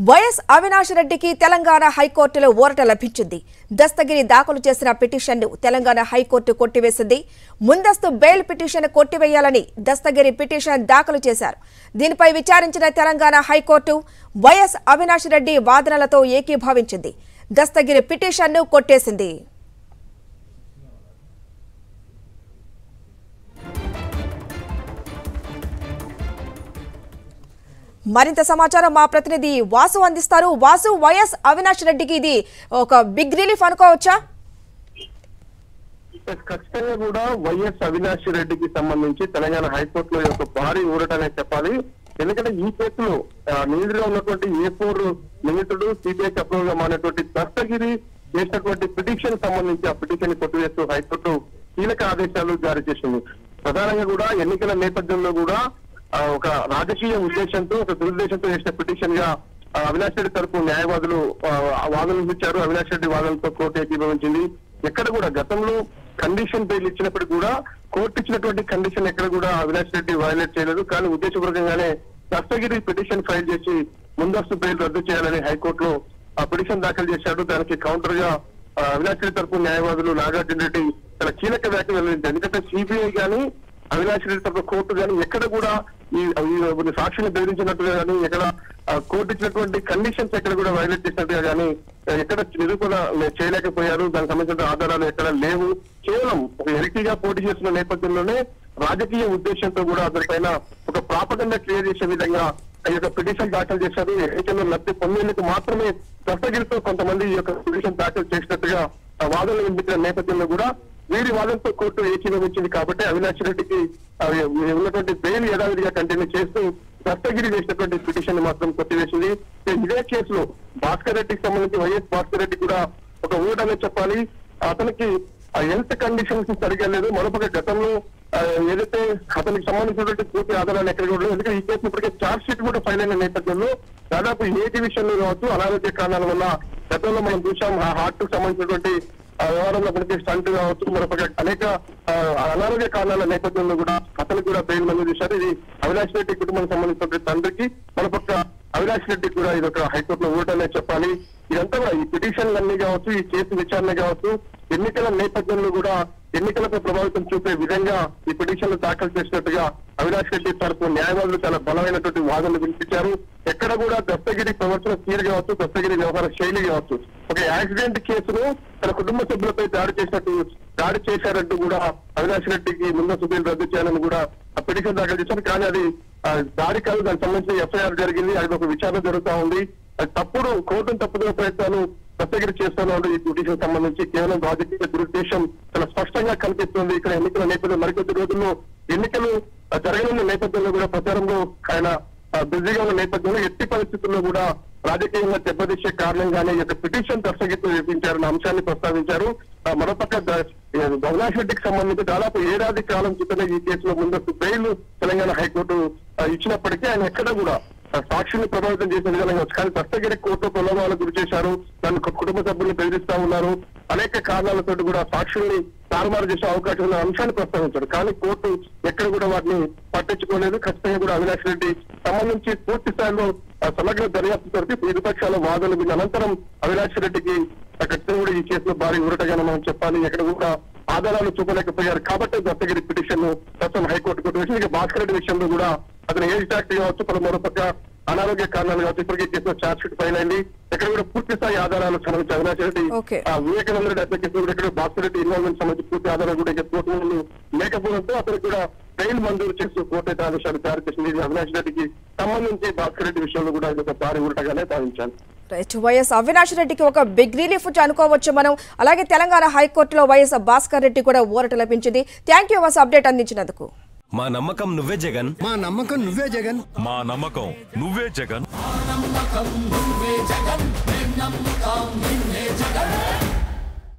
YS Avinash రెడ్డికి తెలంగాణ హైకోర్టులో ఊరట లభించింది. దస్తగిరి దాఖలు చేసిన పిటిషన్ను తెలంగాణ హైకోర్టు కొట్టివేసింది. ముందస్తు బెయిల్ పిటిషన్ కొట్టివేయాలని దస్తగిరి పిటిషన్ దాఖలు చేశారు. దీనిపై విచారించిన తెలంగాణ హైకోర్టు వైఎస్ అవినాష్ రెడ్డి వాదనలతో ఏకీభవించింది. దస్తగిరి పిటిషన్ను కొట్టేసింది. మరింత సమాచారం మా ప్రతినిధి వాసు అందిస్తారు. వాసు, వైఎస్ అవినాష్ రెడ్డికి ఇది ఒక బిగ్ రిలీఫ్ అనుకోవచ్చా? ఖచ్చితంగా కూడా వైఎస్ అవినాష్ రెడ్డికి సంబంధించి తెలంగాణ హైకోర్టులో ఒక భారీ ఊరటనే చెప్పాలి. ఎందుకంటే ఈ కేసులో నిందితుడిగా ఉన్నటువంటి A4 నిందితుడు సిబిఐ అప్రూవల్ గా మారినటువంటి దస్తగిరి చేసినటువంటి పిటిషన్ సంబంధించి ఆ పిటిషన్ కొట్టివేస్తూ హైకోర్టు కీలక ఆదేశాలు జారీ చేసింది. ప్రధానంగా కూడా ఎన్నికల నేపథ్యంలో కూడా ఒక రాజకీయ ఉద్దేశంతో ఒక దురుద్దేశంతో చేసిన పిటిషన్ గా అవినాష్ రెడ్డి తరపు న్యాయవాదులు వాదనలు ఇచ్చారు. అవినాష్ రెడ్డి వాదనలతో కోర్టు ఏకీభవించింది. ఎక్కడ కూడా గతంలో కండిషన్ బెయిల్ ఇచ్చినప్పటికీ కూడా కోర్టు ఇచ్చినటువంటి కండిషన్ ఎక్కడ కూడా అవినాష్ రెడ్డి వైలేట్ చేయలేదు. కానీ ఉద్దేశపూర్వకంగానే దస్తగిరి పిటిషన్ ఫైల్ చేసి ముందస్తు బెయిల్ రద్దు చేయాలని హైకోర్టులో ఆ పిటిషన్ దాఖలు చేశాడు. దానికి కౌంటర్ గా అవినాష్ రెడ్డి తరపు న్యాయవాదులు నాగార్జున రెడ్డి చాలా కీలక వ్యాఖ్యలు వెల్లడించారు. ఎందుకంటే సిబిఐ గానీ అవినాష్ రెడ్డి తరపు కోర్టు కానీ ఎక్కడ కూడా ఈ సాక్షిని బెదిరించినట్టుగా కానీ ఎక్కడ కోర్టు ఇచ్చినటువంటి కండిషన్స్ ఎక్కడ కూడా వైలేట్ చేసినట్టుగా కానీ ఎక్కడ నిరూపణ చేయలేకపోయారు. దానికి సంబంధించిన ఆధారాలు ఎక్కడ లేవు. కేవలం ఒక ఎల్టీగా పోటీ చేస్తున్న నేపథ్యంలోనే రాజకీయ ఉద్దేశంతో కూడా అతనిపైన ఒక ప్రాపగండా క్రియేట్ చేసే విధంగా ఈ యొక్క పిటిషన్ దాఖలు చేశారు. ఎన్నికల్లో లబ్ధి పొందేందుకు మాత్రమే దస్తగిరితో కొంతమంది ఈ యొక్క పిటిషన్ దాఖలు చేసినట్టుగా వాదనలు వినిపించిన నేపథ్యంలో కూడా వీరి వాదనతో కోర్టు ఏకీభవించింది. కాబట్టి అవినాష్ రెడ్డికి ఉన్నటువంటి బెయిల్ యథావిధిగా కంటిన్యూ చేస్తూ దస్తగిరి చేసినటువంటి పిటిషన్ మాత్రం కొట్టివేసింది. ఇదే కేసులో భాస్కర్ రెడ్డికి సంబంధించి వైఎస్ భాస్కర్ రెడ్డి కూడా ఒక ఊడనే చెప్పాలి. అతనికి హెల్త్ కండిషన్స్ సరిగా లేదు. మరొక గతంలో ఏదైతే అతనికి సంబంధించినటువంటి పూర్తి ఆధారాలు ఎక్కడ కూడా ఎందుకంటే ఈ కేసు ఇప్పటికే ఛార్జ్ షీట్ కూడా ఫైల్ అయిన నేపథ్యంలో దాదాపు ఏటి విషయంలో కావచ్చు అనారోగ్య కారణాల వల్ల గతంలో మనం చూసాం హార్ట్ కు సంబంధించినటువంటి వ్యవహారంలో మనకి స్టంట్ కావచ్చు మరొక అనేక అనారోగ్య కారణాల నేపథ్యంలో కూడా అతనికి కూడా బెయిల్ మంజూరు చేశారు. ఇది అవినాష్ రెడ్డి కుటుంబానికి సంబంధించిన తండ్రికి మరొక అవినాష్ రెడ్డి కూడా ఇది ఒక హైకోర్టులో ఊటనే చెప్పాలి. ఇదంతా కూడా ఈ పిటిషన్లన్నీ కావచ్చు ఈ కేసు విచారణ కావచ్చు ఎన్నికల నేపథ్యంలో కూడా ఎన్నికలపై ప్రభావితం చూపే విధంగా ఈ పిటిషన్లు దాఖలు చేసినట్టుగా అవినాష్ రెడ్డి తరపు న్యాయవాదులు చాలా బలమైనటువంటి వాదనలు వినిపించారు. ఎక్కడ కూడా దస్తగిరి ప్రవర్తన తీరు కావచ్చు దస్తగిరి వ్యవహార శైలి కావచ్చు ఒక యాక్సిడెంట్ కేసును తన కుటుంబ సభ్యులపై దాడి చేశారంటూ కూడా అవినాష్ రెడ్డికి ముందస్తు బెయిల్ రద్దు చేయాలని కూడా ఆ పిటిషన్ దాఖలు చేశారు. కానీ అది దాడి కాదు, దానికి సంబంధించిన ఎఫ్ఐఆర్ జరిగింది. అది ఒక విచారణ జరుగుతూ ఉంది. అది తప్పుడు కోర్టును తప్పుదల ప్రయత్నాలు దస్తగిరి చేస్తున్నారు. ఈ పిటిషన్ సంబంధించి కేవలం రాజకీయ దురుద్దేశం చాలా స్పష్టంగా కనిపిస్తుంది. ఇక్కడ ఎన్నికల నేపథ్యంలో మరికొద్ది రోజుల్లో ఎన్నికలు జరగనున్న నేపథ్యంలో కూడా ప్రచారంలో ఆయన బిజీగా ఉన్న నేపథ్యంలో ఎట్టి పరిస్థితుల్లో కూడా రాజకీయంగా దెబ్బతీసే కారణంగానే ఈ యొక్క పిటిషన్ దస్తగిరితో వేపించారన్న అంశాన్ని ప్రస్తావించారు. మరోపక్క అవినాష్ రెడ్డికి సంబంధించి దాదాపు ఏడాది కాలం క్రితమే ఈ కేసులో ముందస్తు బెయిల్ తెలంగాణ హైకోర్టు ఇచ్చినప్పటికీ ఆయన ఎక్కడ కూడా సాక్షిని ప్రభావితం చేసే విధంగా వచ్చు. కానీ దస్తగిరి కోర్టు ప్రలోభాలకు గురి చేశారు. దాన్ని కుటుంబ సభ్యులను బెదిరిస్తా ఉన్నారు. అనేక కారణాలతో కూడా సాక్షుల్ని తారుమారు చేసే అవకాశం ఉన్న అంశాన్ని ప్రస్తావించారు. కానీ కోర్టు ఎక్కడ కూడా వాటిని పట్టించుకోలేదు. ఖచ్చితంగా కూడా అవినాష్ రెడ్డి సంబంధించి పూర్తి స్థాయిలో సమగ్ర దర్యాప్తు జరిపి ఇరుపక్షాల వాదనలు విన్న అనంతరం అవినాష్ రెడ్డికి ఖచ్చితంగా కూడా ఈ కేసులో భారీ ఊరటగానే మనం చెప్పాలి. ఎక్కడ కూడా ఆధారాలు చూపలేకపోయారు. కాబట్టి దస్తగిరి పిటిషన్ ప్రస్తుతం హైకోర్టు కొట్టివేసింది. ఇక భాస్కర్ రెడ్డి విషయంలో కూడా అతను ఏజ్ ట్యాక్ట్ కావచ్చు పలు మరోపక్క అనారోగ్య కారణాలు కావచ్చు ఇప్పటికే కేసులో ఛార్జ్ షీట్ ఫైల్ అయింది. ఎక్కడ కూడా పూర్తి స్థాయి ఆధారాలు సంబంధించి అవినాష్ రెడ్డి వివేకానంద రెడ్డి అతని కేసులో ఎక్కడ భాస్కర్ రెడ్డి ఇన్వాల్వ్మెంట్ సంబంధించి పూర్తి ఆధారాలు కూడా కోర్టు లేకపోవడంతో అతనికి కూడా బెయిల్ మంజూరు చేస్తూ కోర్టు అయితే ఆదేశాలు జారీ చేసింది. అవినాష్ రెడ్డికి సంబంధించి భాస్కర్ రెడ్డి విషయంలో కూడా ఇది ఒక భారీ ఊరటగానే భావించాను. వైఎస్ అవినాష్ రెడ్డికి ఒక బిగ్ రిలీఫ్ అనుకోవచ్చు మనం. అలాగే తెలంగాణ హైకోర్టులో వైఎస్ భాస్కర్ రెడ్డి కూడా ఊరట లభించింది. థ్యాంక్ యూ వాసు అప్డేట్ అందించినందుకు. మా నమ్మకం నువ్వే జగన్, మా నమ్మకం నువ్వే జగన్, మా నమ్మకం నువ్వే జగన్.